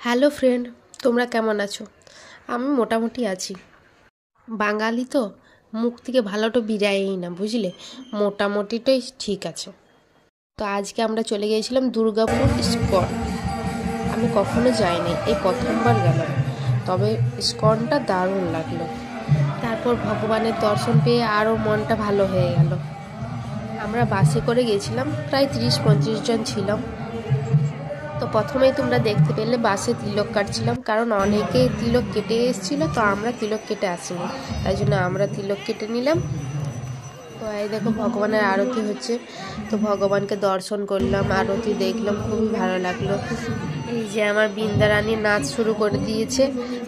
Hello friend, তোমরা কেমন আছো? আমি মোটামুটি আছি। বাঙালি তো মুখ থেকে ভালোটা বিরায়ই না, বুঝলে? মোটামুটিটাই ঠিক আছে। তো আজকে আমরা চলে গিয়েছিলাম দুর্গাপুর ইস্কন। আমি কখনো যাইনি, এই প্রথমবার গেলাম। তবে ইস্কনটা দারুণ লাগলো। তারপর ভগবানের দর্শন পেয়ে আরও মনটা ভালো হয়ে গেল। আমরা বাসে করে গেছিলাম, প্রায় 30-35 জন ছিলাম। তো প্রথমেই তোমরা দেখতে পেলে বাসে তিলক কাটছিলাম, কারণ অনেকে তিলক কেটে এসেছিলো, তো আমরা তিলক কেটে আসিনি, তাই জন্য আমরা তিলক কেটে নিলাম। তো এই দেখো ভগবানের আরতি হচ্ছে, তো ভগবানকে দর্শন করলাম, আরতি দেখলাম, খুবই ভালো লাগলো। এই যে আমার বৃন্দারানী নাচ শুরু করে দিয়েছে,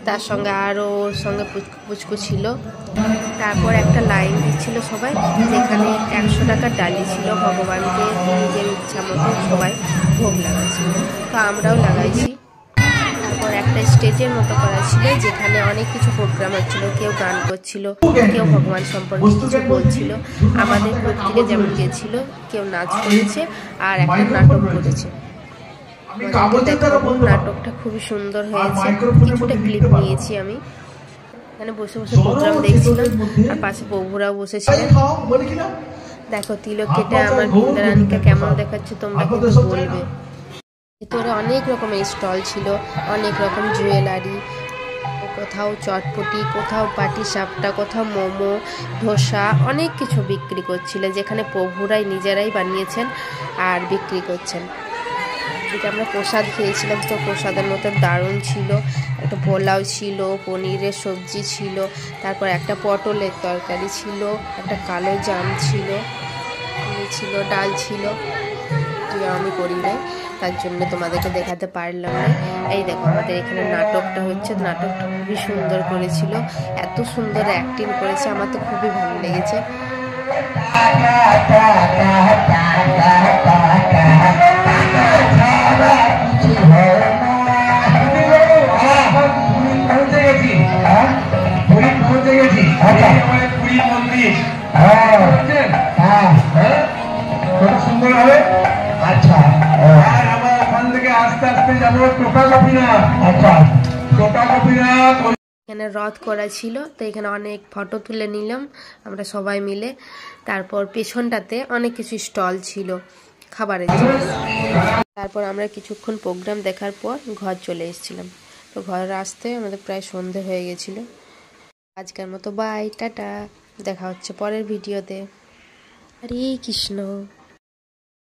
তার সঙ্গে আরও ওর সঙ্গে পুচকু ছিল। তারপর একটা লাইন দিচ্ছিল সবাই, যেখানে 100 টাকার ডালি ছিল, ভগবানকে নিজের ইচ্ছা মতো সবাই ভোগ লাগাচ্ছিল, তো আমরাও লাগাইছি। তারপর একটা স্টেজের মতো করা ছিল, যেখানে অনেক কিছু প্রোগ্রাম হচ্ছিল, কেউ গান করছিল, কেউ ভগবান সম্পর্কে কিছু বলছিল, আমাদের গ্রুপ থেকে যেমন গেছিল, কেউ নাচ করেছে আর একটা নাটক করেছে। নাটকটা খুবই সুন্দর হয়েছে, কিছুটা ক্লিপ নিয়েছি আমি। এখানে বসে বসে প্রোগ্রাম দেখছিলাম, আর পাশে প্রভুরাও বসেছিলেন। দেখো তিলক কেটে আমার বৃন্দারানীকে কেমন দেখাচ্ছে তোমরা কিন্তু বলবে। ভিতরে অনেক রকমের স্টল ছিল, অনেক রকম জুয়েলারি, কোথাও চটপটি, কোথাও পাটি সাপটা, কোথাও মোমো, ধোসা, অনেক কিছু বিক্রি করছিল, যেখানে প্রভুরাই নিজেরাই বানিয়েছেন আর বিক্রি করছেন। যেটা আমরা প্রসাদ খেয়েছিলাম, তো প্রসাদের মতো দারুণ ছিল। একটা পোলাও ছিল, পনিরের সবজি ছিল, তারপর একটা পটলের তরকারি ছিল, একটা কালো জাম ছিল, ডাল ছিল, যে আমি করি নাই, তার জন্য তোমাদেরকে দেখাতে পারলাম না। এই দেখো আমাদের এখানে নাটকটা হচ্ছে, নাটকটা খুবই সুন্দর করেছিল, এত সুন্দর অ্যাক্টিং করেছে, আমার তো খুবই ভালো লেগেছে। আচ্ছা, আর আমরা ওখান থেকে আস্তে আস্তে যাবো টোটা গোপীনাথ। আচ্ছা, টোটা গোপীনাথ এখানে রথ করা ছিল, তো এখানে অনেক ফটো তুলে নিলাম আমরা সবাই মিলে। তারপর পেছনটাতে অনেক কিছু স্টল ছিল খাবারের জিনিস। তারপর আমরা কিছুক্ষণ প্রোগ্রাম দেখার পর ঘর চলে এসেছিলাম। তো ঘরে আসতে আমাদের প্রায় সন্ধে হয়ে গেছিল। আজকের মতো বাই, টাটা, দেখা হচ্ছে পরের ভিডিওতে। হরে কৃষ্ণ।